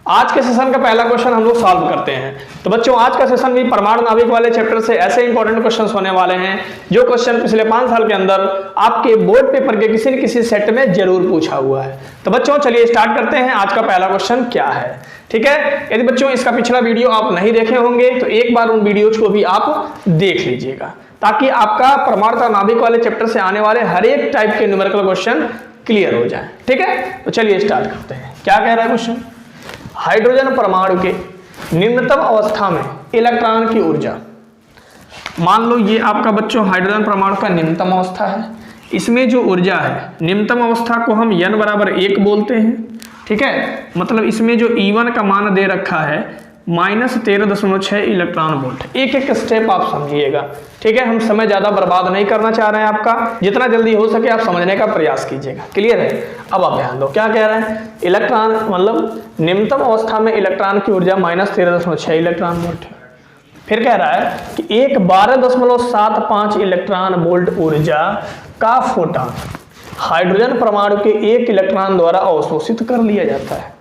आज के सेशन का पहला क्वेश्चन हम लोग सॉल्व करते हैं। तो बच्चों आज का सेशन भी परमाणु नाभिक वाले चैप्टर से ऐसे इंपॉर्टेंट क्वेश्चंस होने वाले हैं जो क्वेश्चन पिछले 5 साल के अंदर आपके बोर्ड पेपर के किसी न किसी सेट में जरूर पूछा हुआ है। तो बच्चों चलिए स्टार्ट करते हैं। आज का पहला क्वेश्चन क्या है, ठीक है। यदि बच्चों इसका पिछला वीडियो आप नहीं देखे होंगे तो एक बार उन वीडियोज को भी आप देख लीजिएगा ताकि आपका परमाणु नाभिक वाले चैप्टर से आने वाले हर एक टाइप के न्यूमेरिकल क्वेश्चन क्लियर हो जाए, ठीक है। तो चलिए स्टार्ट करते हैं। क्या कह रहा है क्वेश्चन, हाइड्रोजन परमाणु के निम्नतम अवस्था में इलेक्ट्रॉन की ऊर्जा। मान लो ये आपका बच्चों हाइड्रोजन परमाणु का निम्नतम अवस्था है। इसमें जो ऊर्जा है निम्नतम अवस्था को हम n बराबर 1 बोलते हैं, ठीक है। मतलब इसमें जो E1 का मान दे रखा है -13.6 इलेक्ट्रॉन वोल्ट। एक एक स्टेप आप समझिएगा, ठीक है। हम समय ज्यादा बर्बाद नहीं करना चाह रहे हैं, आपका जितना जल्दी हो सके आप समझने का प्रयास कीजिएगा, क्लियर है। अब आप ध्यान दो क्या कह रहे हैं, इलेक्ट्रॉन मतलब निम्नतम अवस्था में इलेक्ट्रॉन की ऊर्जा -13.6 इलेक्ट्रॉन वोल्ट है। फिर कह रहा है कि एक 12.75 इलेक्ट्रॉन वोल्ट ऊर्जा का फोटॉन हाइड्रोजन परमाणु के एक इलेक्ट्रॉन द्वारा अवशोषित कर लिया जाता है,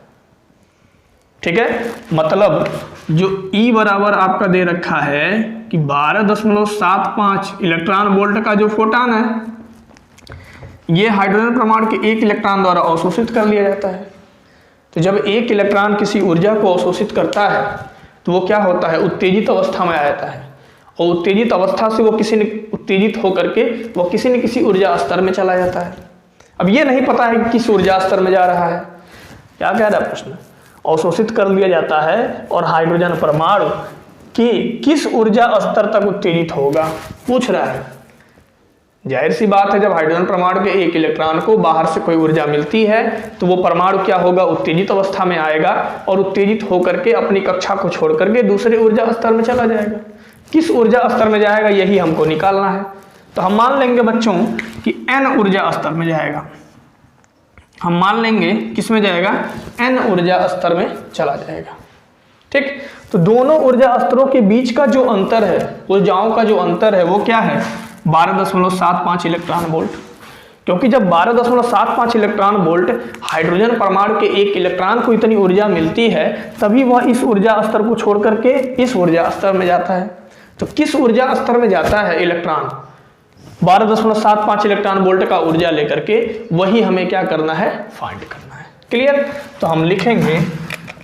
ठीक है। मतलब जो E बराबर आपका दे रखा है कि 12.75 इलेक्ट्रॉन वोल्ट का जो फोटॉन है ये हाइड्रोजन परमाणु के एक इलेक्ट्रॉन द्वारा अवशोषित कर लिया जाता है। तो जब एक इलेक्ट्रॉन किसी ऊर्जा को अवशोषित करता है तो वो क्या होता है, उत्तेजित अवस्था में आ जाता है और उत्तेजित अवस्था से वो उत्तेजित होकर के वो किसी न किसी ऊर्जा स्तर में चला जाता है। अब ये नहीं पता है कि किस ऊर्जा स्तर में जा रहा है। क्या कह रहा है प्रश्न, अवशोषित कर लिया जाता है और हाइड्रोजन परमाणु की किस ऊर्जा स्तर तक उत्तेजित होगा पूछ रहा है। जाहिर सी बात है जब हाइड्रोजन परमाणु के एक इलेक्ट्रॉन को बाहर से कोई ऊर्जा मिलती है तो वो परमाणु क्या होगा, उत्तेजित अवस्था में आएगा और उत्तेजित होकर के अपनी कक्षा को छोड़ करके दूसरे ऊर्जा स्तर में चला जाएगा। किस ऊर्जा स्तर में जाएगा यही हमको निकालना है। तो हम मान लेंगे बच्चों कि n ऊर्जा स्तर में जाएगा। हम मान लेंगे किस में जाएगा, n ऊर्जा स्तर में चला जाएगा, ठीक। तो दोनों ऊर्जा स्तरों के बीच का जो अंतर है, ऊर्जाओं का जो अंतर है वो क्या है, 12.75 इलेक्ट्रॉन वोल्ट। क्योंकि जब 12.75 इलेक्ट्रॉन वोल्ट हाइड्रोजन परमाणु के एक इलेक्ट्रॉन को इतनी ऊर्जा मिलती है तभी वह इस ऊर्जा स्तर को छोड़ करके इस ऊर्जा स्तर में जाता है। तो किस ऊर्जा स्तर में जाता है इलेक्ट्रॉन, 12.75 इलेक्ट्रॉन वोल्ट का ऊर्जा लेकर के, वही हमें क्या करना है, फाइंड करना है, क्लियर। तो हम लिखेंगे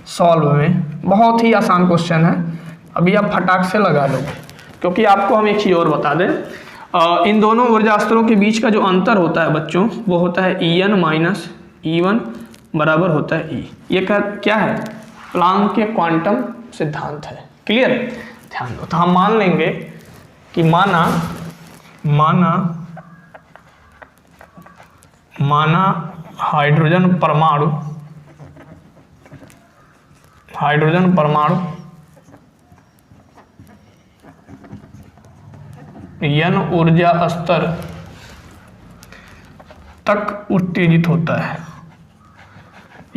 सॉल्व में, बहुत ही आसान क्वेश्चन है, अभी आप फटाक से लगा लो। क्योंकि आपको हम एक चीज़ और बता दें, इन दोनों ऊर्जा स्तरों के बीच का जो अंतर होता है बच्चों वो होता है En माइनस E1 बराबर होता है E। ये क्या है, प्लांक के क्वांटम सिद्धांत है, क्लियर। ध्यान दो। तो हम मान लेंगे कि माना हाइड्रोजन परमाणु n ऊर्जा स्तर तक उत्तेजित होता है।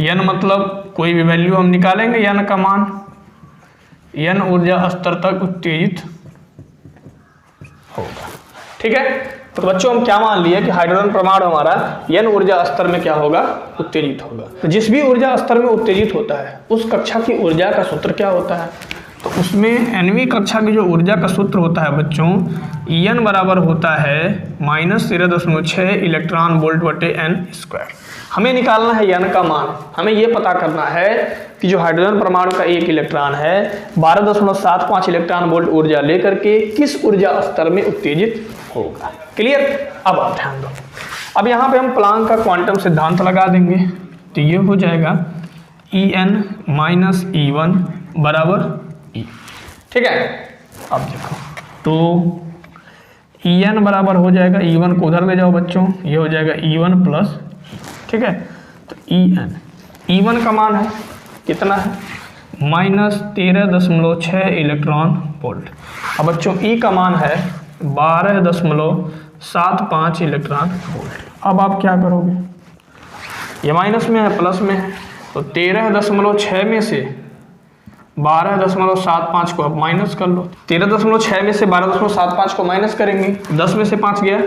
n मतलब कोई भी वैल्यू हम निकालेंगे n का मान, n ऊर्जा स्तर तक उत्तेजित होगा, ठीक है। तो बच्चों हम क्या मान लिए कि हाइड्रोजन परमाणु हमारा n ऊर्जा स्तर में क्या होगा, उत्तेजित होगा। तो जिस भी ऊर्जा स्तर में उत्तेजित होता है उस कक्षा की ऊर्जा का सूत्र क्या होता है, तो उसमें nवीं कक्षा की जो ऊर्जा का सूत्र होता है बच्चों, En बराबर होता है -13.6 इलेक्ट्रॉन वोल्ट बटे n²। हमें निकालना है n का मान। हमें ये पता करना है कि जो हाइड्रोजन परमाणु का एक इलेक्ट्रॉन है 12.75 इलेक्ट्रॉन वोल्ट ऊर्जा लेकर के किस ऊर्जा स्तर में उत्तेजित होगा, क्लियर। अब आप ध्यान दो, अब यहाँ पे हम प्लांक का क्वांटम सिद्धांत लगा देंगे। तो ये हो जाएगा En माइनस E1 बराबर E, ठीक है। अब देखो तो En बराबर हो जाएगा, E1 को उधर ले जाओ बच्चों, ये हो जाएगा E1 प्लस, ठीक है। तो E1 का मान है कितना है, -13.6 इलेक्ट्रॉन वोल्ट। अब बच्चों E का मान है 12.75 इलेक्ट्रॉन वोल्ट। अब आप क्या करोगे, ये माइनस में है प्लस में है, तो 13.6 में से 12.75 को आप माइनस कर लो। 13.6 में से 12.75 को माइनस करेंगे, 10 में से 5 गया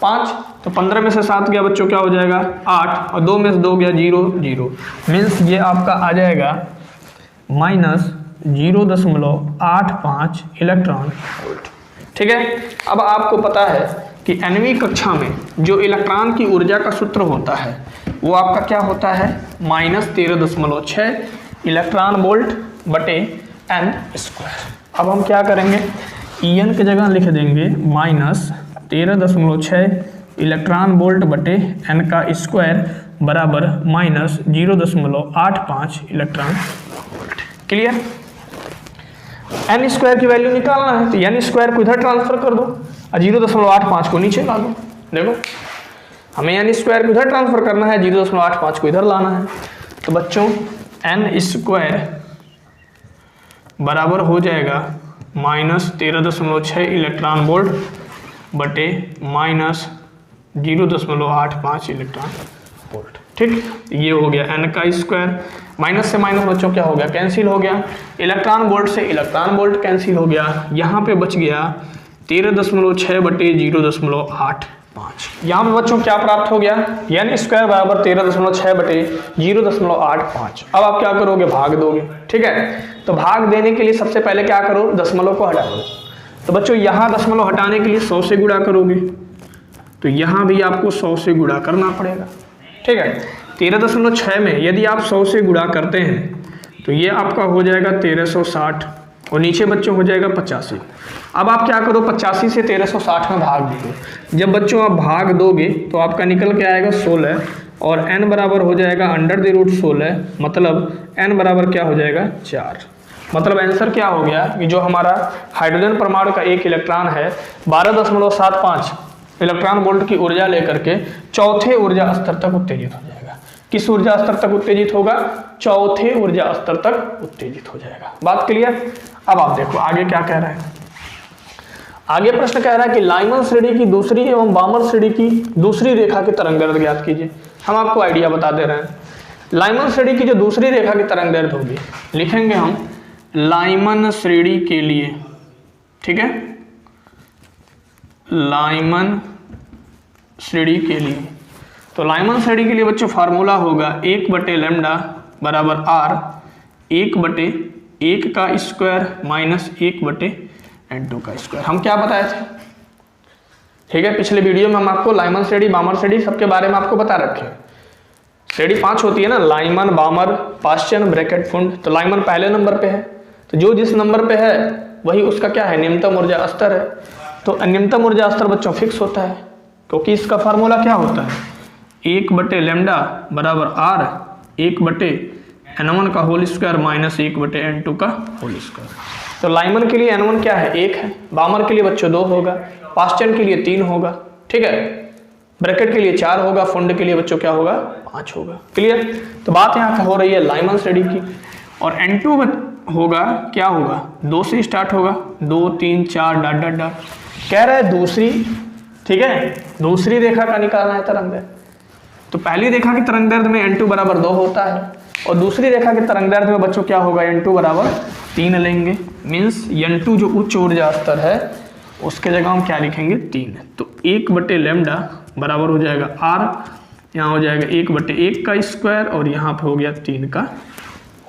5, तो 15 में से 7 गया बच्चों, क्या हो जाएगा 8, और 2 में से 2 गया 0 0। मीन्स ये आपका आ जाएगा माइनस 0.85 इलेक्ट्रॉन वोल्ट। ठीक है, अब आपको पता है कि 9वीं कक्षा में जो इलेक्ट्रॉन की ऊर्जा का सूत्र होता है वो आपका क्या होता है, माइनस 13.6 इलेक्ट्रॉन वोल्ट बटे n स्क्वायर। अब हम क्या करेंगे, En की जगह लिख देंगे माइनस 13.6 इलेक्ट्रॉन वोल्ट बटे n का स्क्वायर बराबर minus 0.85 electron volt. Clear. n square की वैल्यू निकालना है तो n स्क्वायर को इधर ट्रांसफर कर दो और 0.85 को नीचे ला दो। देखो हमें n स्क्वायर को इधर ट्रांसफर करना है, 0.85 को इधर लाना है। तो बच्चों n स्क्वायर बराबर हो जाएगा माइनस 13.6 इलेक्ट्रॉन वोल्ट बटे माइनस 0.85 इलेक्ट्रॉन वोल्ट। ठीक, ये हो गया n का स्क्वायर। माइनस से माइनस बच्चों क्या हो गया, कैंसिल हो गया। इलेक्ट्रॉन वोल्ट से इलेक्ट्रॉन वोल्ट कैंसिल हो गया। यहाँ पे बच गया 13.6 बटे 0.85। यहाँ पे बच्चों क्या प्राप्त हो गया, n स्क्वायर बराबर 13.6 बटे 0.85। अब आप क्या करोगे, भाग दोगे। ठीक है, तो भाग देने के लिए सबसे पहले क्या करो, दशमलव को हटा दो। तो बच्चों यहाँ दशमलव हटाने के लिए 100 से गुणा करोगे, तो यहाँ भी आपको 100 से गुणा करना पड़ेगा। ठीक है, 13.6 में यदि आप 100 से गुणा करते हैं तो ये आपका हो जाएगा 1360 और नीचे बच्चों हो जाएगा 85। अब आप क्या करो, 85 से 1360 में भाग दो। जब बच्चों आप भाग दोगे तो आपका निकल के आएगा 16 और n बराबर हो जाएगा √16, मतलब n बराबर क्या हो जाएगा 4। मतलब आंसर क्या हो गया कि जो हमारा हाइड्रोजन परमाणु का एक इलेक्ट्रॉन है 12.75 इलेक्ट्रॉन वोल्ट की ऊर्जा लेकर के चौथे ऊर्जा स्तर तक उत्तेजित हो जाएगा। किस ऊर्जा स्तर तक उत्तेजित होगा, चौथे ऊर्जा स्तर तक उत्तेजित हो जाएगा। बात क्लियर। अब आप देखो आगे क्या कह रहा है। आगे प्रश्न कह रहा है कि लाइमन श्रेणी की दूसरी एवं बामर श्रेणी की दूसरी रेखा की तरंगदैर्ध्य ज्ञात कीजिए। हम आपको आइडिया बता दे रहे हैं। लाइमन श्रेणी की जो दूसरी रेखा की तरंगदैर्ध्य होगी, लिखेंगे हम लाइमन श्रेणी के लिए। ठीक है, लाइमन श्रेणी के लिए, तो लाइमन श्रेणी के लिए बच्चों फार्मूला होगा 1/λ बराबर r 1/1 का स्क्वायर माइनस 1/n2 का स्क्वायर। हम क्या बताए थे, ठीक है, पिछले वीडियो में हम आपको लाइमन श्रेणी, बामर श्रेणी सबके बारे में आपको बता रखे हैं। श्रेणी 5 होती है ना, लाइमन, बामर, पाश्चन, ब्रैकेट, फुंड। तो लाइमन पहले नंबर पे है, तो जो जिस नंबर पे है वही उसका क्या है, निम्नतम ऊर्जा स्तर है। तो निम्नतम ऊर्जा स्तर बच्चों फिक्स होता है, क्योंकि इसका फार्मूला क्या होता है, 1/λ बराबर r 1/n1 का होल स्क्वायर माइनस 1/n2 का होल स्क्वायर। तो लाइमन के लिए n1 क्या है, 1 है। बामर के लिए बच्चों 2 होगा, पाश्चन के लिए 3 होगा। ठीक है, ब्रैकेट के लिए 4 होगा, फुंड के लिए बच्चों क्या होगा, 5 होगा। क्लियर। तो बात यहाँ हो रही है लाइमन श्रेणी की। और n2 होगा, क्या होगा, 2 से स्टार्ट होगा, 2 3 4 डॉट डॉट डॉट। कह रहा है दूसरी, ठीक है, दूसरी रेखा का निकालना है तरंगदैर्ध्य। तो पहली रेखा की तरंगदैर्ध्य में n2 बराबर 2 होता है और दूसरी रेखा की तरंगदैर्ध्य में बच्चों क्या होगा, n2 बराबर 3 लेंगे। मीन्स n2 जो उच्च ऊर्जा स्तर है उसके जगह हम क्या लिखेंगे, 3। तो 1/λ बराबर हो जाएगा r, यहाँ हो जाएगा 1/1 का स्क्वायर और यहाँ पे हो गया 3 का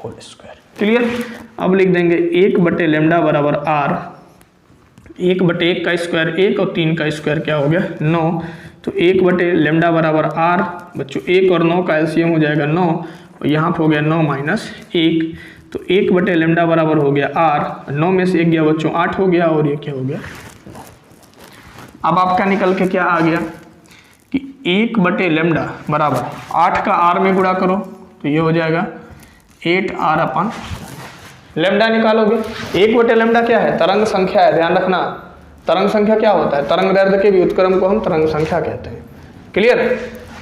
होल स्क्वायर। क्लियर। अब लिख देंगे 1/λ बराबर r, 1/1 का स्क्वायर 1 और 3 का स्क्वायर क्या हो गया, 9। तो 1/λ बराबर r, बच्चों 1 और 9 का एलसीएम हो जाएगा 9 और यहाँ पे हो गया 9 माइनस 1। तो 1/λ बराबर हो गया r, 9 में से 1 गया बच्चों 8 हो गया और ये क्या हो गया। अब आपका निकल के क्या आ गया कि 1/λ बराबर 8 का r में गुणा करो तो ये हो जाएगा 8r/λ। निकालोगे 1/λ क्या है, तरंग संख्या है, ध्यान रखना। तरंग संख्या क्या होता है, तरंगदैर्ध्य के व्युत्क्रम को हम तरंग संख्या कहते हैं। क्लियर।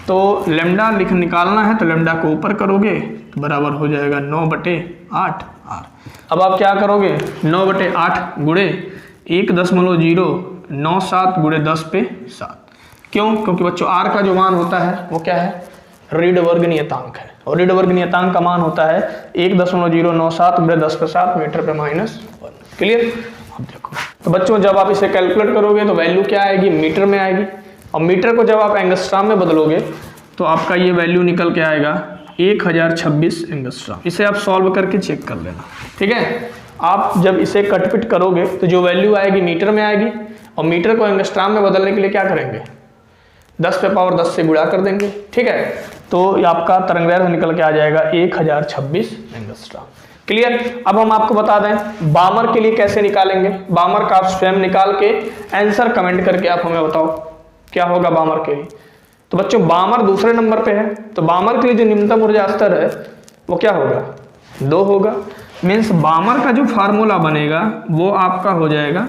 तो लैम्डा निकालना है तो लैम्डा को ऊपर करोगे तो बराबर हो जाएगा 9/8 r। अब आप क्या करोगे, 9/8 गुणे 1.097 गुणे 10 पे 7। क्यों, क्योंकि बच्चों r का जो मान होता है वो क्या है, रीडवर्ग नियतांक है और रीडवर्ग नियतांक का मान होता है 1.097 गुणे 10 पे 7 मीटर पे -1। क्लियर। अब देखो, तो बच्चों जब आप इसे कैलकुलेट करोगे तो वैल्यू क्या आएगी, मीटर में आएगी। और मीटर को जब आप एंगस्ट्राम में बदलोगे तो आपका ये वैल्यू निकल के आएगा 1026 एंगस्ट्रॉम। इसे आप सॉल्व करके चेक कर लेना, ठीक है। आप जब इसे कटपिट करोगे तो जो वैल्यू आएगी मीटर में आएगी, और मीटर को एंगस्ट्रॉम में बदलने के लिए क्या करेंगे, 10 पे पावर 10 से गुणा कर देंगे, ठीक है। तो ये आपका तरंगदैर्घ्य निकल के आ जाएगा 1026 एंगस्ट्रॉम। क्लियर। अब हम आपको बता दें बामर के लिए कैसे निकालेंगे। बामर का आप स्वयं निकाल के आंसर कमेंट करके आप हमें बताओ क्या होगा बामर के लिए। तो बच्चों बामर दूसरे नंबर पे है, तो बामर के लिए जो न्यूनतम ऊर्जा स्तर है वो क्या होगा, 2 होगा। मीन्स बामर का जो फार्मूला बनेगा वो आपका हो जाएगा,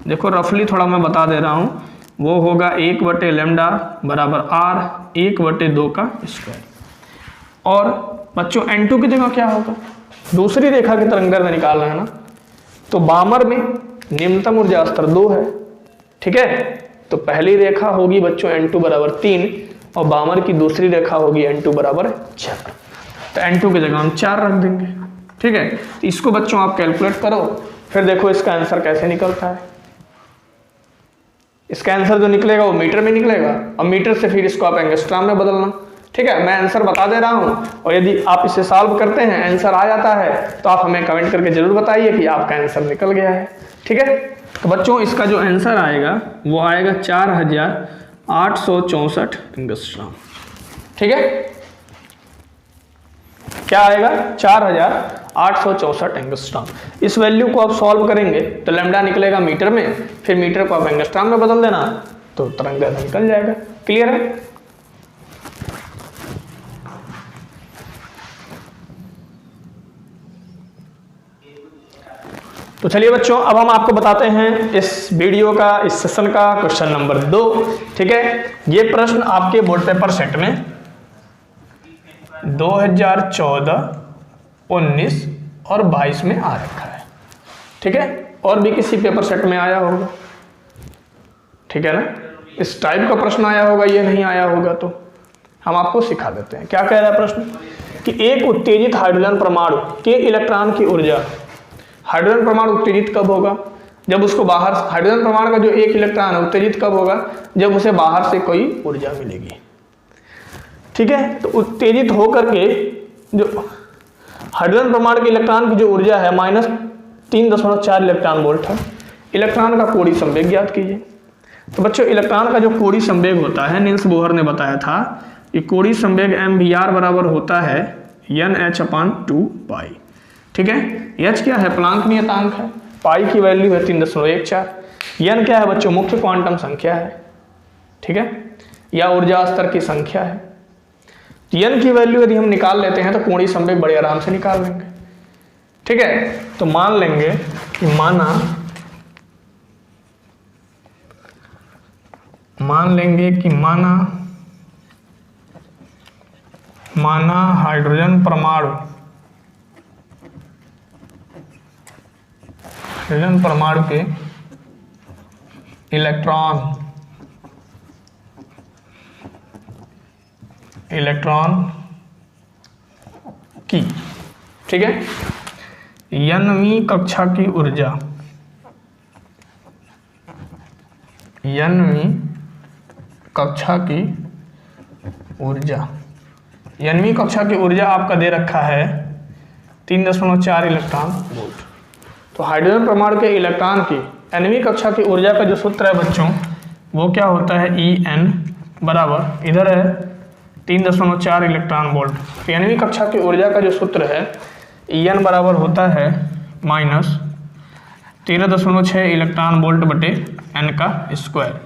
देखो रफली थोड़ा मैं बता दे रहा हूँ, वो होगा 1/λ बराबर r 1/2 का स्क्वायर। और बच्चों N2 की जगह क्या होगा, दूसरी रेखा की तरंगदैर्घ्य निकालना है ना, तो बामर में निम्नतम ऊर्जा स्तर 2 है, ठीक है। तो पहली रेखा होगी बच्चों N2 बराबर 3 और बामर की दूसरी रेखा होगी N2 बराबर 4। तो N2 की जगह हम 4 रख देंगे, ठीक है। तो इसको बच्चों आप कैलकुलेट करो, फिर देखो इसका आंसर कैसे निकलता है। इसका आंसर जो निकलेगा वो मीटर में निकलेगा, और मीटर से फिर इसको आप एंगस्ट्रॉम में बदलना, ठीक है। मैं आंसर बता दे रहा हूं, और यदि आप इसे सॉल्व करते हैं आंसर आ जाता है तो आप हमें कमेंट करके जरूर बताइए कि आपका आंसर निकल गया है, ठीक है। तो बच्चों इसका जो आंसर आएगा वो आएगा 4864 एंगस्ट्रॉम, ठीक है। क्या आएगा, 4864 एंगस्ट्रॉम। इस वैल्यू को आप सॉल्व करेंगे तो लैम्डा निकलेगा मीटर में, फिर मीटर को आप एंगस्ट्रॉम में बदल देना तो तरंगदैर्घ्य निकल जाएगा। क्लियर है। तो चलिए बच्चों अब हम आपको बताते हैं इस वीडियो का, इस सेशन का क्वेश्चन नंबर 2, ठीक है। ये प्रश्न आपके बोर्ड पेपर सेट में 2014, 19 और 22 में आ रखा है, ठीक है। और भी किसी पेपर सेट में आया होगा, ठीक है ना, इस टाइप का प्रश्न आया होगा, ये नहीं आया होगा तो हम आपको सिखा देते हैं। क्या कह रहा है प्रश्न कि एक उत्तेजित हाइड्रोजन परमाणु के इलेक्ट्रॉन की ऊर्जा, हाइड्रोजन परमाणु उत्तेजित कब होगा, जब उसको बाहर, हाइड्रोजन परमाणु का जो एक इलेक्ट्रॉन है उत्तेजित कब होगा, जब उसे बाहर से कोई ऊर्जा मिलेगी, ठीक है। तो उत्तेजित होकर के जो हाइड्रोजन परमाणु के इलेक्ट्रॉन की जो ऊर्जा है -3.4 इलेक्ट्रॉन वोल्ट है। इलेक्ट्रॉन का कोणीय संवेग ज्ञात कीजिए। तो बच्चों इलेक्ट्रॉन का जो कोणीय संवेग होता है, नील्स बोहर ने बताया था कि कोणीय संवेग mvr बराबर होता है nh/2π, ठीक है। h क्या है, प्लांक नियतांक है, पाई की वैल्यू है 3.14, n क्या है बच्चों, मुख्य क्वांटम संख्या है, ठीक है, या ऊर्जा स्तर की संख्या है। n की वैल्यू यदि हम निकाल लेते हैं तो कोणीय संवेग बड़े आराम से निकाल लेंगे, ठीक है। तो मान लेंगे कि माना हाइड्रोजन परमाणु के इलेक्ट्रॉन की, ठीक है, nवीं कक्षा की ऊर्जा, nवीं कक्षा की ऊर्जा आपका दे रखा है 3.4 इलेक्ट्रॉन वोल्ट। तो हाइड्रोजन परमाणु के इलेक्ट्रॉन की nवीं कक्षा की ऊर्जा का जो सूत्र है बच्चों वो क्या होता है, En बराबर, इधर है 3.4 इलेक्ट्रॉन वोल्ट। तो nवीं कक्षा की ऊर्जा का जो सूत्र है En बराबर होता है -13.6 इलेक्ट्रॉन वोल्ट बटे n का स्क्वायर,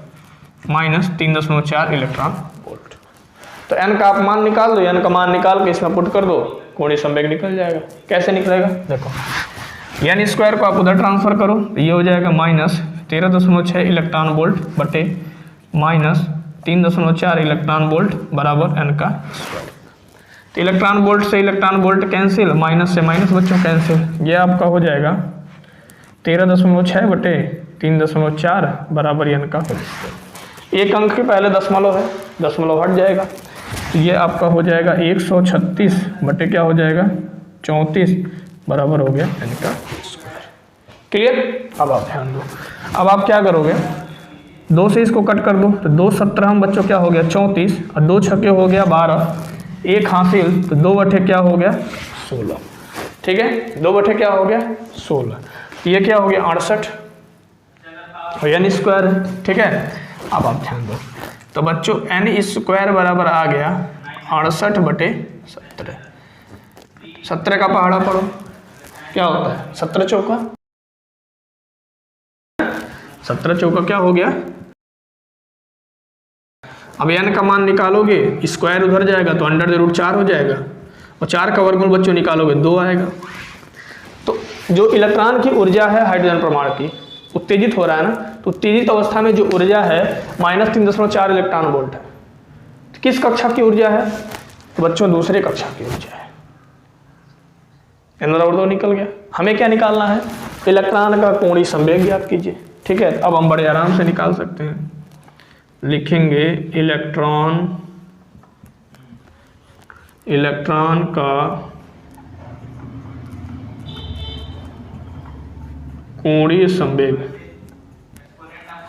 -3.4 इलेक्ट्रॉन वोल्ट। तो n का आप मान निकाल दो, n का मान निकाल के इसमें पुट कर दो, कोणीय संवेग निकल जाएगा। कैसे निकलेगा, देखो n स्क्वायर को आप उधर ट्रांसफर करो, ये हो जाएगा -13.6 इलेक्ट्रॉन वोल्ट बटे -3.4 इलेक्ट्रॉन वोल्ट बराबर n का स्क्वायर। तो इलेक्ट्रॉन वोल्ट से इलेक्ट्रॉन वोल्ट कैंसिल, माइनस से माइनस बच्चों कैंसिल, ये आपका हो जाएगा 13.6 बटे 3.4 बराबर n का होल स्क्वायर। एक अंक के पहले दशमलव है, दशमलव हट जाएगा, तो ये आपका हो जाएगा 136 बटे क्या हो जाएगा 34 बराबर हो गया n का स्क्वायर। क्लियर। अब आप ध्यान दो, अब आप क्या करोगे, 2 से इसको कट कर दो, तो 2 17 बच्चों क्या हो गया 34, और 2 छक्के हो गया 12, 1 हासिल, तो 2 क्या हो गया 16। ठीक है, 2 क्या हो गया 16। तो ये क्या हो गया 68 और n स्क्वायर है। ठीक है, अब आप ध्यान दो, तो बच्चों n स्क्वायर बराबर आ गया 68/17। 17 का पहाड़ा पढ़ो, क्या होता है 17 चौका, 17 चौका क्या हो गया। अब n का मान निकालोगे, स्क्वायर उधर जाएगा तो √4 हो जाएगा, और 4 का वर्गमूल बच्चों निकालोगे 2 आएगा। तो जो इलेक्ट्रॉन की ऊर्जा है हाइड्रोजन परमाणु की, उत्तेजित हो रहा है ना, तो उत्तेजित अवस्था में जो ऊर्जा है -3.4 इलेक्ट्रॉन वोल्ट है। तो किस कक्षा की ऊर्जा है, तो बच्चों दूसरे कक्षा की ऊर्जा है। और 2 निकल गया। हमें क्या निकालना है, इलेक्ट्रॉन का कोणीय संवेग ज्ञात कीजिए। ठीक है, अब हम बड़े आराम से निकाल सकते हैं, लिखेंगे इलेक्ट्रॉन का कोणीय संवेग।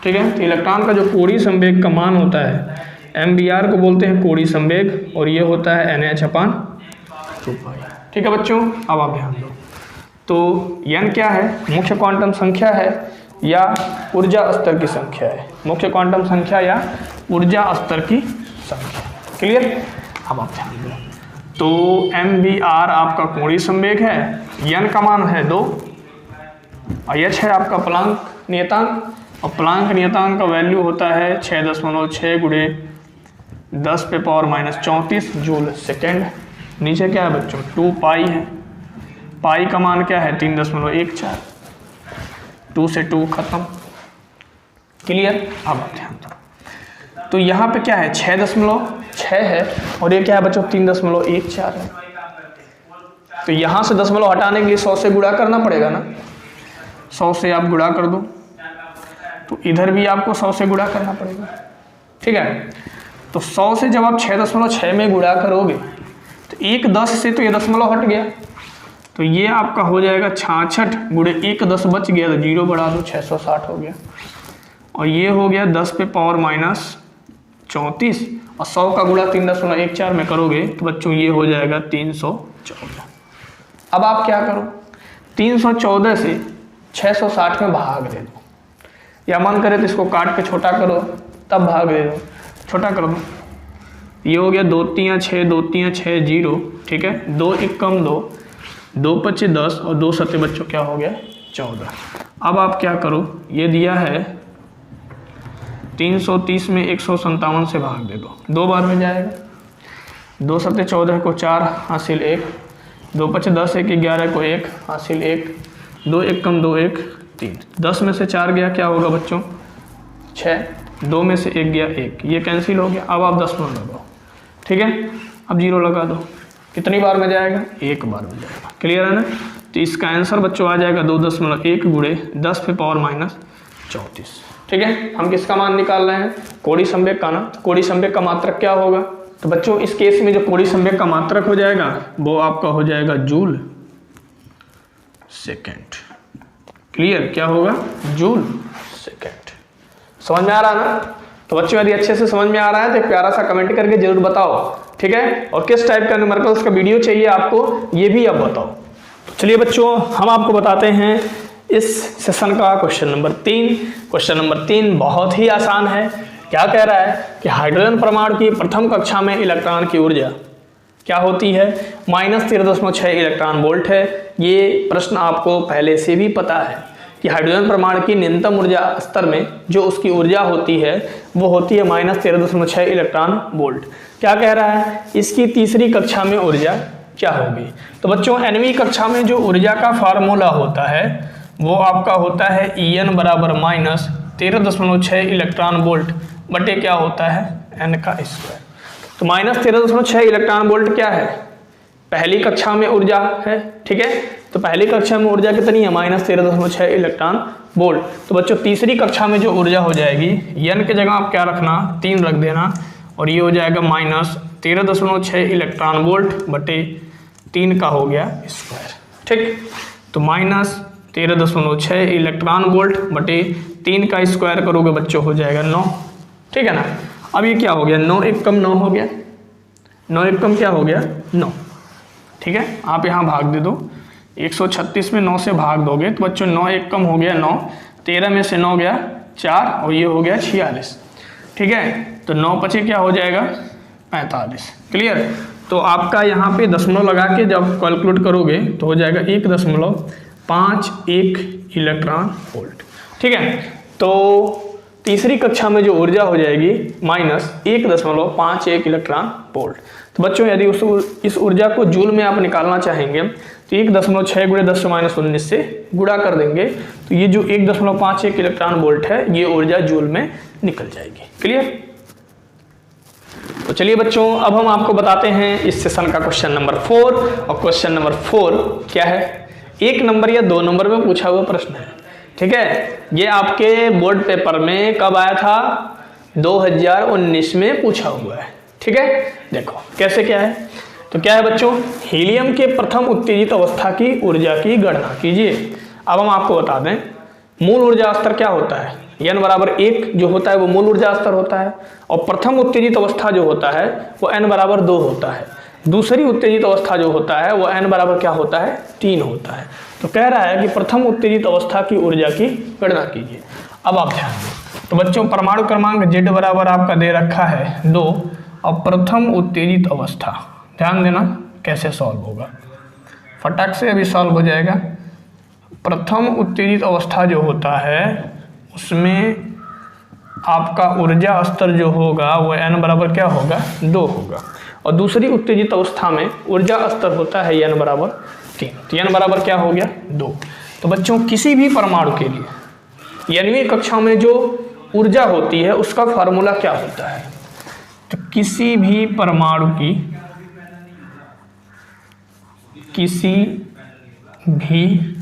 ठीक है, तो इलेक्ट्रॉन का जो कोणीय संवेग का मान होता है MBR को बोलते हैं कोणीय संवेग, और ये होता है NH/2π। ठीक है बच्चों, अब आप ध्यान दो, तो n क्या है, मुख्य क्वांटम संख्या है या ऊर्जा स्तर की संख्या है, मुख्य क्वांटम संख्या या ऊर्जा स्तर की संख्या। क्लियर, अब आप ध्यान दो, तो MBR आपका कोणीय संवेग है, n का मान है 2 और h है आपका प्लांक नियतांक, और प्लांक नियतांक का वैल्यू होता है 6.6 × 10⁻⁻34 जूल सेकेंड। नीचे क्या है बच्चों 2π है, पाई का मान क्या है 3.14, 2 से 2 खत्म। क्लियर, अब आप ध्यान दो, तो यहाँ पे क्या है 6.6 है, और ये क्या है बच्चों 3.14 है। तो यहाँ से दशमलव हटाने के लिए 100 से गुणा करना पड़ेगा ना, 100 से आप गुणा कर दो, तो इधर भी आपको 100 से गुणा करना पड़ेगा। ठीक है, तो 100 से जब आप 6.6 में गुणा करोगे तो 1 10 से तो ये दशमलव हट गया, तो ये आपका हो जाएगा 66 गुणे 1 10 बच गया, तो 0 बढ़ा दो 660 हो गया, और ये हो गया 10⁻⁻34, और 100 का गुणा 3.14 में करोगे तो बच्चों ये हो जाएगा 314। अब आप क्या करो, 314 से 660 में भाग दे दो, या मन करे तो इसको काट के छोटा करो तब भाग दे दो, छोटा कर दो। ये हो गया 2 3 6, 2 3 6 0। ठीक है, 2 1 कम 2, 2 5 10 और 2 7 बच्चों क्या हो गया 14। अब आप क्या करो, ये दिया है 330 में 157 से भाग दे दो, 2 बार में जाएगा। 2 7 14 को 4 हासिल 1, 2 5 10 1 11 को 1 हासिल 1, 2 1 कम 2 1 3, 10 में से 4 गया क्या होगा बच्चों 6, 2 में से 1 गया 1, ये कैंसिल हो गया। अब आप 10 में लगाओ। ठीक है, अब 0 लगा दो, कितनी बार में जाएगा 1 बार में जाएगा। क्लियर है ना, तो इसका आंसर बच्चों आ जाएगा 2.1 गुणे 10⁻⁻34। ठीक है, हम किसका मान निकाल रहे हैं, कोणीय संवेग का ना। कोणीय संवेग का मात्रक क्या होगा, तो बच्चों इस केस में जो कोणीय संवेग का मात्रक हो जाएगा वो आपका हो जाएगा जूल सेकेंड। क्लियर, क्या होगा जूल सेकेंड। समझ में आ रहा है ना, तो बच्चों यदि अच्छे से समझ में आ रहा है तो एक प्यारा सा कमेंट करके जरूर बताओ। ठीक है, और किस टाइप का न्यूमेरिकल्स का वीडियो चाहिए आपको ये भी आप बताओ। तो चलिए बच्चों, हम आपको बताते हैं इस सेशन का क्वेश्चन नंबर 3। क्वेश्चन नंबर 3 बहुत ही आसान है। क्या कह रहा है कि हाइड्रोजन परमाणु की प्रथम कक्षा में इलेक्ट्रॉन की ऊर्जा क्या होती है, -13.6 इलेक्ट्रॉन वोल्ट है। ये प्रश्न आपको पहले से भी पता है कि हाइड्रोजन परमाणु की न्यूनतम ऊर्जा स्तर में जो उसकी ऊर्जा होती है वो होती है -13.6 इलेक्ट्रॉन वोल्ट। क्या कह रहा है, इसकी तीसरी कक्षा में ऊर्जा क्या होगी। तो बच्चों 9वीं कक्षा में जो ऊर्जा का फार्मूला होता है वो आपका होता है En बराबर -13.6 इलेक्ट्रॉन वोल्ट बटे क्या होता है n का स्क्वायर। तो -13.6 इलेक्ट्रॉन वोल्ट क्या है, पहली कक्षा में ऊर्जा है। ठीक है, तो पहली कक्षा में ऊर्जा कितनी है -13.6 इलेक्ट्रॉन वोल्ट। तो बच्चों तीसरी कक्षा में जो ऊर्जा हो जाएगी n की जगह आप क्या रखना 3 रख देना, और ये हो जाएगा -13.6 इलेक्ट्रॉन वोल्ट बटे 3 का हो गया स्क्वायर। ठीक, तो -13.6 इलेक्ट्रॉन वोल्ट बटे 3 का स्क्वायर करोगे बच्चों हो जाएगा 9। ठीक है ना, अब ये क्या हो गया 9 1 कम 9 हो गया, 9 एकम क्या हो गया 9, ठीक है। आप यहाँ भाग दे दो, 136 में 9 से भाग दोगे तो बच्चों 9 एकम हो गया 9, 13 में से 9 गया 4 और ये हो गया 46, ठीक है। तो 9 पचे क्या हो जाएगा 45, क्लियर। तो आपका यहाँ पे दशमलव लगा के जब कैलकुलेट करोगे तो हो जाएगा 1.51 इलेक्ट्रॉन वोल्ट, ठीक है। तो तीसरी कक्षा में जो ऊर्जा हो जाएगी -1.51 इलेक्ट्रॉन वोल्ट। तो बच्चों यदि इस ऊर्जा को जूल में आप निकालना चाहेंगे तो 1.6 × 10⁻19 से गुणा कर देंगे तो ये जो 1.51 इलेक्ट्रॉन वोल्ट है ये ऊर्जा जूल में निकल जाएगी, क्लियर। तो चलिए बच्चों अब हम आपको बताते हैं इस सेशन का क्वेश्चन नंबर 4। और क्वेश्चन नंबर 4 क्या है, 1 नंबर या 2 नंबर में पूछा हुआ प्रश्न है, ठीक है। ये आपके बोर्ड पेपर में कब आया था 2019 में पूछा हुआ है, ठीक है। देखो कैसे क्या है, तो क्या है बच्चों, हीलियम के प्रथम उत्तेजित अवस्था की ऊर्जा की गणना कीजिए। अब हम आपको बता दें मूल ऊर्जा स्तर क्या होता है, n=1 जो होता है वो मूल ऊर्जा स्तर होता है, और प्रथम उत्तेजित अवस्था जो होता है वो n=2 होता है। दूसरी उत्तेजित अवस्था जो होता है वो n क्या होता है 3 होता है। तो कह रहा है कि प्रथम उत्तेजित अवस्था की ऊर्जा की गणना कीजिए। अब आप ध्यान दें, तो बच्चों परमाणु क्रमांक Z आपका दे रखा है 2 और प्रथम उत्तेजित अवस्था, ध्यान देना कैसे सॉल्व होगा, फटाक से अभी सॉल्व हो जाएगा। प्रथम उत्तेजित अवस्था जो होता है उसमें आपका ऊर्जा स्तर जो होगा वो n क्या होगा 2 होगा, और दूसरी उत्तेजित अवस्था में ऊर्जा स्तर होता है n = 3, तो n क्या हो गया 2। तो बच्चों किसी भी परमाणु के लिए 9वीं कक्षा में जो ऊर्जा होती है उसका फार्मूला क्या होता है, तो किसी भी परमाणु की किसी भी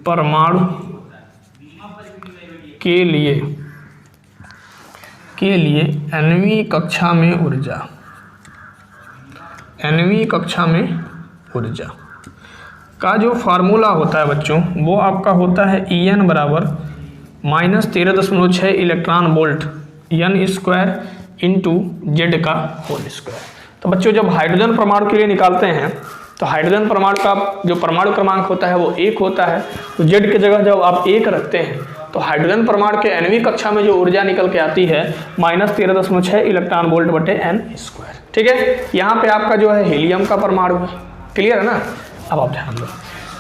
परमाणु के लिए 9वीं कक्षा में ऊर्जा का जो फार्मूला होता है बच्चों वो आपका होता है En -13.6 electron volt n² into Z का होल स्क्वायर। तो बच्चों जब हाइड्रोजन परमाणु के लिए निकालते हैं तो हाइड्रोजन परमाणु का जो परमाणु क्रमांक होता है वो 1 होता है, तो Z की जगह जब आप 1 रखते हैं तो हाइड्रोजन परमाणु के 9वीं कक्षा में जो ऊर्जा निकल के आती है -13.6 इलेक्ट्रॉन वोल्ट बटे n², ठीक है। यहाँ पे आपका जो है हीलियम का परमाणु है, क्लियर है ना। अब आप ध्यान दो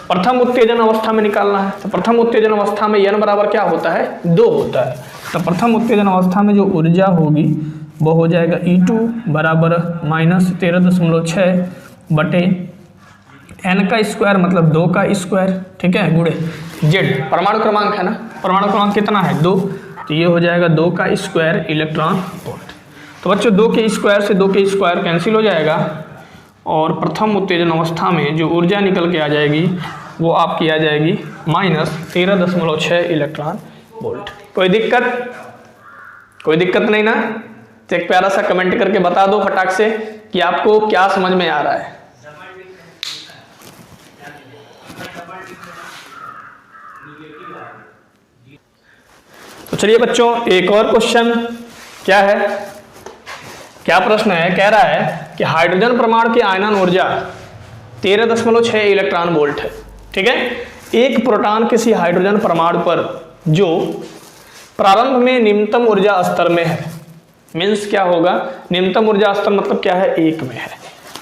प्रथम उत्तेजन अवस्था में निकालना है, तो प्रथम उत्तेजन अवस्था में n क्या होता है 2 होता है। तो प्रथम उत्तेजन अवस्था में जो ऊर्जा होगी वो हो जाएगा E2 -13.6 बटे n² मतलब 2 का स्क्वायर, ठीक है, गुणे Z परमाणु क्रमांक है ना, परमाणु क्रमांक कितना है 2, तो ये हो जाएगा 2 का स्क्वायर इलेक्ट्रॉन वोल्ट। तो बच्चों 2 के स्क्वायर से 2 के स्क्वायर कैंसिल हो जाएगा और प्रथम उत्तेजन अवस्था में जो ऊर्जा निकल के आ जाएगी वो आपकी आ जाएगी -13.6 इलेक्ट्रॉन वोल्ट। कोई दिक्कत नहीं ना, तो एक प्यारा सा कमेंट करके बता दो फटाक से कि आपको क्या समझ में आ रहा है। तो चलिए बच्चों एक और क्वेश्चन क्या है, क्या प्रश्न है, कह रहा है कि हाइड्रोजन परमाणु की आयनन ऊर्जा 13.6 इलेक्ट्रॉन वोल्ट है, ठीक है। एक प्रोटॉन किसी हाइड्रोजन परमाणु पर जो प्रारंभ में निम्नतम ऊर्जा स्तर में है, मीन्स क्या होगा निम्नतम ऊर्जा स्तर मतलब क्या है 1 में है।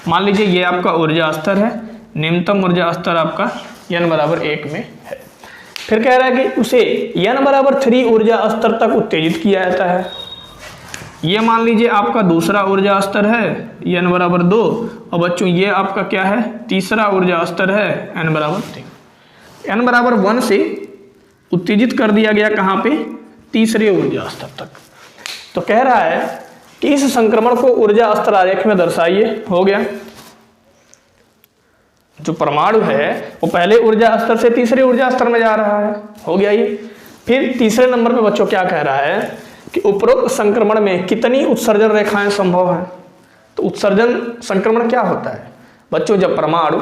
मान लीजिए ये आपका ऊर्जा स्तर है, निम्नतम ऊर्जा स्तर आपका n = 1 में है। फिर कह रहा है कि उसे n = 3 ऊर्जा स्तर तक उत्तेजित किया जाता है। ये मान लीजिए आपका दूसरा ऊर्जा स्तर है n = 2, और बच्चों ये आपका क्या है तीसरा ऊर्जा स्तर है n = 3। n = 1 से उत्तेजित कर दिया गया कहाँ पे तीसरे ऊर्जा स्तर तक। तो कह रहा है कि इस संक्रमण को ऊर्जा स्तर आरेख में दर्शाइए। हो गया, जो परमाणु है वो पहले ऊर्जा स्तर से तीसरे ऊर्जा स्तर में जा रहा है, हो गया ये। फिर तीसरे नंबर पे बच्चों क्या कह रहा है कि उपरोक्त संक्रमण में कितनी उत्सर्जन रेखाएं संभव हैं। तो उत्सर्जन संक्रमण क्या होता है बच्चों, जब परमाणु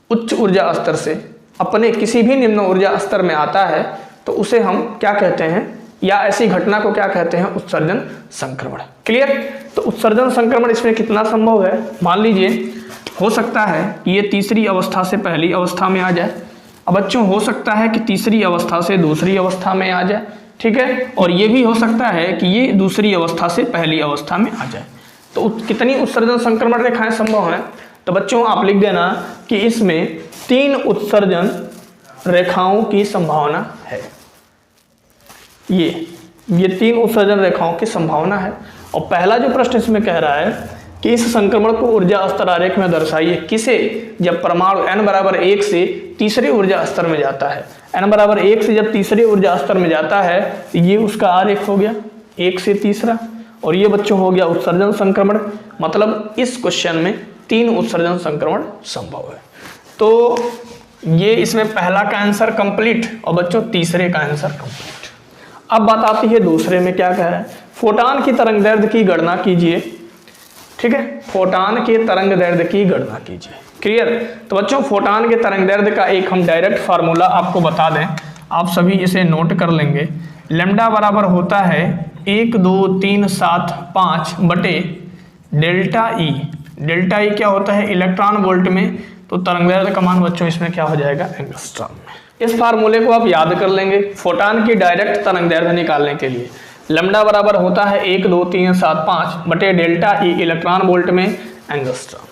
उच्च ऊर्जा स्तर से अपने किसी भी निम्न ऊर्जा स्तर में आता है तो उसे हम क्या कहते हैं या ऐसी घटना को क्या कहते हैं, उत्सर्जन संक्रमण। क्लियर। तो उत्सर्जन संक्रमण इसमें कितना संभव है, मान लीजिए हो सकता है कि ये तीसरी अवस्था से पहली अवस्था में आ जाए। अब बच्चों हो सकता है कि तीसरी अवस्था से दूसरी अवस्था में आ जाए, ठीक है, और ये भी हो सकता है कि ये दूसरी अवस्था से पहली अवस्था में आ जाए। तो कितनी उत्सर्जन संक्रमण रेखाएं संभव हैं, तो बच्चों आप लिख देना कि इसमें 3 उत्सर्जन रेखाओं की संभावना है। ये 3 उत्सर्जन रेखाओं की संभावना है। और पहला जो प्रश्न इसमें कह रहा है कि इस संक्रमण को ऊर्जा स्तर आरेख में दर्शाइए, किसे, जब परमाणु n बराबर 1 से तीसरे ऊर्जा स्तर में जाता है। n बराबर 1 से जब तीसरे ऊर्जा स्तर में जाता है तो ये उसका आरेख हो गया 1 से तीसरा, और ये बच्चों हो गया उत्सर्जन संक्रमण। मतलब इस क्वेश्चन में 3 उत्सर्जन संक्रमण संभव है। तो ये इसमें पहला का आंसर कंप्लीट और बच्चों तीसरे का आंसर कंप्लीट। अब बात आती है दूसरे में, क्या कह रहा है, फोटान की तरंग दैर्ध्य की गणना कीजिए। ठीक है, फोटान के तरंग दैर्ध्य की गणना कीजिए। क्लियर। तो बच्चों फोटान के तरंग दैर्ध्य का एक हम डायरेक्ट फार्मूला आपको बता दें, आप सभी इसे नोट कर लेंगे। लैम्डा बराबर होता है 1 2 3 7 5 बटे डेल्टा ई। डेल्टा ई क्या होता है, इलेक्ट्रॉन वोल्ट में, तो तरंग दैर्ध्य का मान बच्चों इसमें क्या हो जाएगा, एंगस्ट्रॉम में। इस फार्मूले को आप याद कर लेंगे फोटान की डायरेक्ट तरंग दैर्ध्य निकालने के लिए। लैम्डा बराबर होता है 1 2 3 7 5 बटे डेल्टा ई इलेक्ट्रॉन वोल्ट में एंगस्ट्रॉम।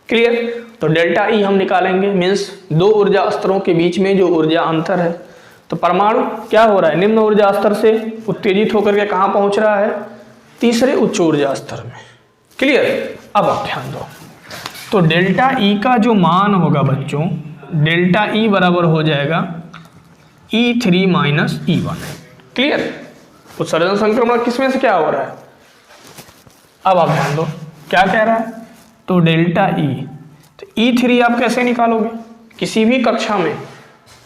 क्लियर। तो डेल्टा ई हम निकालेंगे, मीन्स 2 ऊर्जा स्तरों के बीच में जो ऊर्जा अंतर है। तो परमाणु क्या हो रहा है, निम्न ऊर्जा स्तर से उत्तेजित होकर के कहाँ पहुंच रहा है, तीसरे उच्च ऊर्जा स्तर में। क्लियर। अब आप ध्यान दो, तो डेल्टा ई का जो मान होगा बच्चों, डेल्टा ई बराबर हो जाएगा E3 माइनस E1। क्लियर। उत्सर्जन संक्रमण किसमें से क्या हो रहा है, अब आप ध्यान दो क्या कह रहा है, तो डेल्टा ई। तो E3 आप कैसे निकालोगे, किसी भी कक्षा में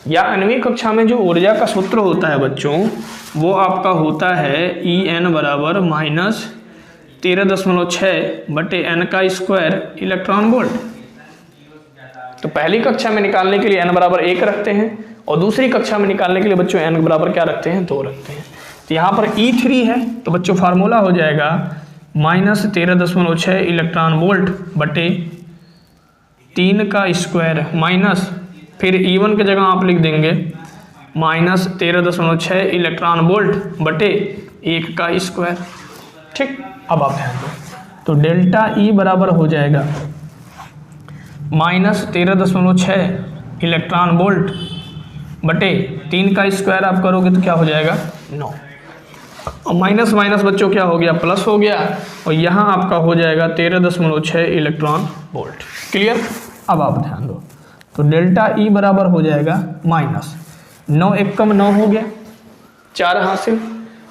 या अन्वी कक्षा में जो ऊर्जा का सूत्र होता है बच्चों, वो आपका होता है En बराबर माइनस 13.6 बटे n का स्क्वायर इलेक्ट्रॉन वोल्ट। तो पहली कक्षा में निकालने के लिए n बराबर 1 रखते हैं और दूसरी कक्षा में निकालने के लिए बच्चों n बराबर क्या रखते हैं, 2 रखते हैं। तो यहाँ पर E3 है, तो बच्चों फार्मूला हो जाएगा माइनस 13.6 इलेक्ट्रॉन वोल्ट बटे 3 का स्क्वायर माइनस, फिर E1 की जगह आप लिख देंगे माइनस 13.6 इलेक्ट्रॉन वोल्ट बटे 1 का स्क्वायर। ठीक। अब आप ध्यान दो, तो डेल्टा ई बराबर हो जाएगा माइनस 13.6 इलेक्ट्रॉन वोल्ट बटे 3 का स्क्वायर आप करोगे तो क्या हो जाएगा 9, और माइनस माइनस बच्चों क्या हो गया, प्लस हो गया, और यहाँ आपका हो जाएगा 13.6 इलेक्ट्रॉन वोल्ट। क्लियर। अब आप ध्यान दो, तो डेल्टा ई बराबर हो जाएगा माइनस 9 1 कम 9 हो गया, 4 हासिल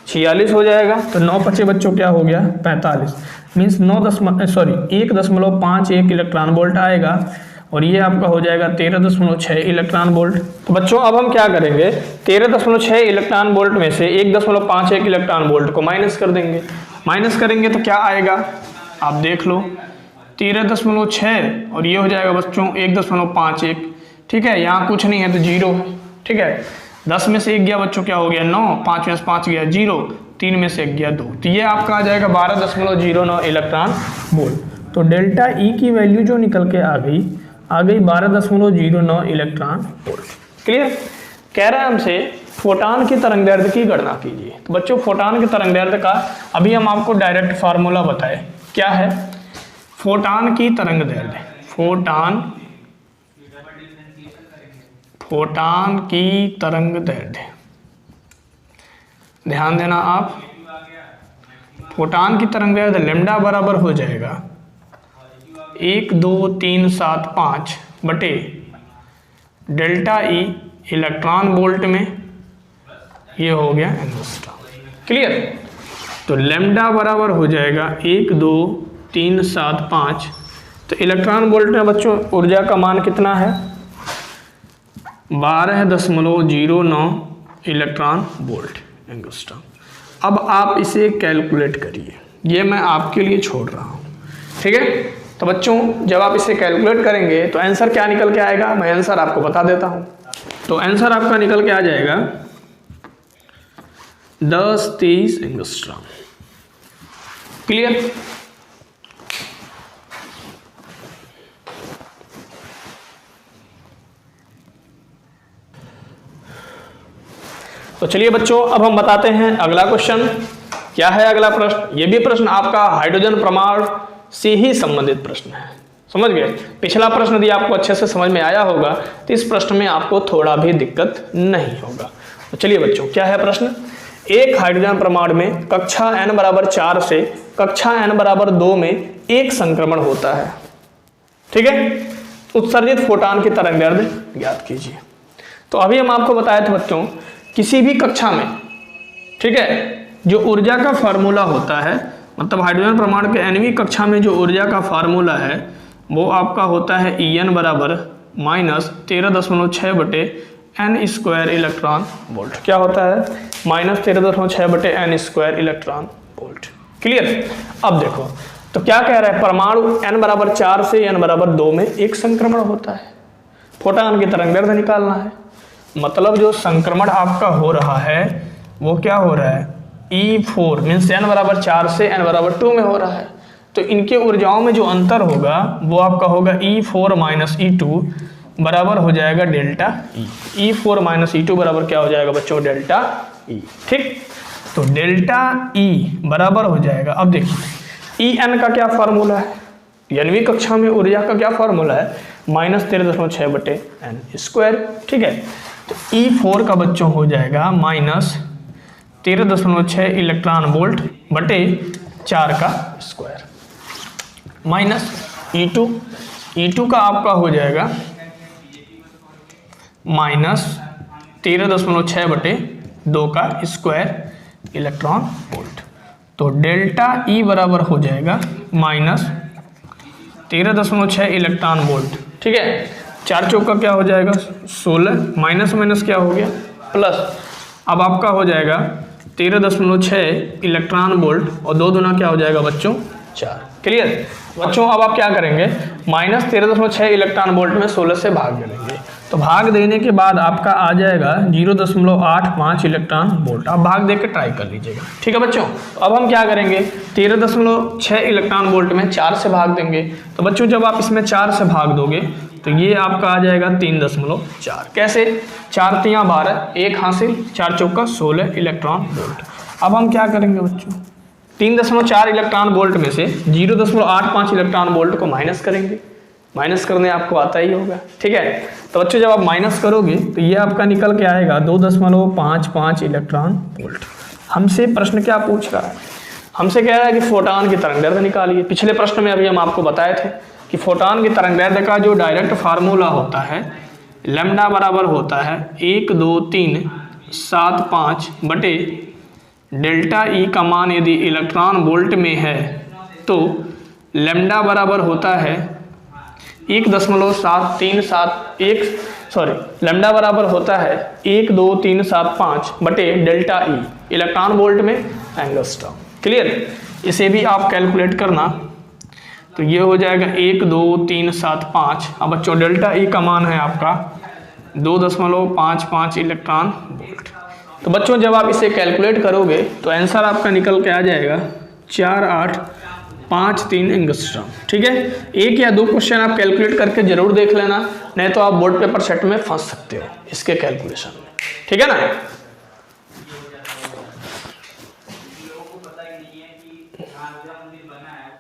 46 हो जाएगा, तो 9 बचे बच्चों क्या हो गया 45, मीन्स 1.51 इलेक्ट्रॉन वोल्ट आएगा, और ये आपका हो जाएगा 13.6 इलेक्ट्रॉन वोल्ट। तो बच्चों अब हम क्या करेंगे, 13.6 इलेक्ट्रॉन वोल्ट में से 1.51 इलेक्ट्रॉन वोल्ट को माइनस कर देंगे। माइनस करेंगे तो क्या आएगा, आप देख लो 13.6 और ये हो जाएगा बच्चों 1.51। ठीक है, यहाँ कुछ नहीं है तो 0 है। ठीक है, 10 में से 1 गया बच्चों क्या हो गया 9, 5 में से 5 गया 0, 3 में से 1 गया 2, तो ये आपका आ जाएगा 12.09 इलेक्ट्रॉन वोल्ट। तो डेल्टा ई की वैल्यू जो निकल के आ गई 12.09 इलेक्ट्रॉन वोल्ट। क्लियर। कह रहा है हमसे फोटान की तरंग दैर्ध्य की गणना कीजिए। तो बच्चों फोटान की तरंग दैर्ध्य का अभी हम आपको डायरेक्ट फार्मूला बताए, क्या है, फोटान की तरंग दैर्ध्य, फोटान की तरंग दैर्ध्य, ध्यान देना आप, फोटान की तरंग दैर्ध्य लैम्डा बराबर हो जाएगा 1 2 3 7 5 बटे डेल्टा ई इलेक्ट्रॉन वोल्ट में, ये हो गया एंगस्ट्रॉम। क्लियर। तो लैम्डा बराबर हो जाएगा 1 2 3 7 5, तो इलेक्ट्रॉन वोल्ट में बच्चों ऊर्जा का मान कितना है 12.09 इलेक्ट्रॉन वोल्ट एंगस्ट्रॉम। अब आप इसे कैलकुलेट करिए, ये मैं आपके लिए छोड़ रहा हूँ। ठीक है, तो बच्चों जब आप इसे कैलकुलेट करेंगे तो आंसर क्या निकल के आएगा, मैं आंसर आपको बता देता हूँ। तो आंसर आपका निकल के आ जाएगा 10-30 एंगस्ट्रॉम। क्लियर? तो चलिए बच्चों, अब हम बताते हैं अगला क्वेश्चन। क्या है अगला प्रश्न? ये भी प्रश्न आपका हाइड्रोजन परमाणु से ही संबंधित प्रश्न है। समझ गए? पिछला प्रश्न यदि आपको अच्छे से समझ में आया होगा तो इस प्रश्न में आपको थोड़ा भी दिक्कत नहीं होगा। तो चलिए बच्चों, क्या है प्रश्न? एक हाइड्रोजन परमाणु में कक्षा n बराबर 4 से कक्षा n बराबर 2 में एक संक्रमण होता है। ठीक है? उत्सर्जित फोटॉन की तरंगदैर्ध्य ज्ञात कीजिए। तो अभी हम आपको बताए थे बच्चों, किसी भी कक्षा में, ठीक है, जो ऊर्जा का फार्मूला होता है, मतलब हाइड्रोजन परमाणु के nवीं कक्षा में जो ऊर्जा का फार्मूला है वो आपका होता है En बराबर -13.6 बटे n स्क्वायर इलेक्ट्रॉन वोल्ट। क्या होता है? -13.6 बटे n square electron volt. Clear? अब देखो, तो क्या कह रहा है? परमाणु n बराबर 4 से n बराबर 2 में एक संक्रमण होता है, फोटॉन की तरंगदैर्ध्य निकालना है। मतलब जो संक्रमण आपका हो रहा है वो क्या हो रहा है? E4 मीन्स n बराबर 4 से n बराबर 2 में हो रहा है। तो इनके ऊर्जाओं में जो अंतर होगा वो आपका होगा E4 माइनस E2 बराबर हो जाएगा delta E। E4 minus E2 बराबर क्या हो जाएगा बच्चों? Delta E। ठीक? तो डेल्टा E बराबर हो जाएगा, अब देखिए En का क्या फार्मूला है? nवीं कक्षा में ऊर्जा का क्या फार्मूला है? -13.6 बटे n स्क्वायर। ठीक है? तो E4 का बच्चों हो जाएगा -13.6 इलेक्ट्रॉन वोल्ट बटे 4 का स्क्वायर, माइनस E2 का आपका हो जाएगा -13.6 बटे 2 का स्क्वायर इलेक्ट्रॉन वोल्ट। तो डेल्टा E बराबर हो जाएगा -13.6 इलेक्ट्रॉन वोल्ट। ठीक है? 4 चौका क्या हो जाएगा? 16, माइनस माइनस क्या हो गया? प्लस। अब आपका हो जाएगा 13.6 इलेक्ट्रॉन वोल्ट और 2 दूना क्या हो जाएगा बच्चों? 4। क्लियर? बच्चों अब आप क्या करेंगे? -13.6 इलेक्ट्रॉन वोल्ट में 16 से भाग देंगे। तो भाग देने के बाद आपका आ जाएगा 0.85 इलेक्ट्रॉन वोल्ट। आप भाग दे के ट्राई कर लीजिएगा। ठीक है बच्चों? तो अब हम क्या करेंगे? 13.6 इलेक्ट्रॉन वोल्ट में 4 से भाग देंगे। तो बच्चों जब आप इसमें 4 से भाग दोगे तो ये आपका आ जाएगा 3.4। कैसे? 4 तियाँ 12, 1 हासिल, 4 चौका 16 इलेक्ट्रॉन वोल्ट। अब हम क्या करेंगे बच्चों? 3.4 इलेक्ट्रॉन वोल्ट में से 0.85 इलेक्ट्रॉन वोल्ट को माइनस करेंगे। माइनस करने आपको आता ही होगा। ठीक है? तो बच्चों जब आप माइनस करोगे तो ये आपका निकल के आएगा 2.55 इलेक्ट्रॉन वोल्ट। हमसे प्रश्न क्या पूछ रहा है? हमसे कह रहा है कि फोटॉन की तरंगदैर्ध्य निकालिए। पिछले प्रश्न में अभी हम आपको बताए थे कि फोटॉन की तरंगदैर्ध्य का जो डायरेक्ट फार्मूला होता है, लैम्डा बराबर होता है 12375 बटे डेल्टा E का मान यदि इलेक्ट्रॉन वोल्ट में है तो लैम्डा बराबर होता है 1.7371 लैम्डा बराबर होता है 12375 बटे डेल्टा E इलेक्ट्रॉन वोल्ट में एंगस्ट्रॉम। क्लियर? इसे भी आप कैलकुलेट करना। तो ये हो जाएगा 12375। अब बच्चों डेल्टा E का मान है आपका 2.55 इलेक्ट्रॉन वोल्ट। तो बच्चों जब आप इसे कैलकुलेट करोगे तो आंसर आपका निकल के आ जाएगा 4853 एंगस्ट्रॉम। ठीक है? 1 या 2 क्वेश्चन आप कैलकुलेट करके जरूर देख लेना, नहीं तो आप बोर्ड पेपर सेट में फंस सकते हो इसके कैलकुलेशन में। ठीक है ना?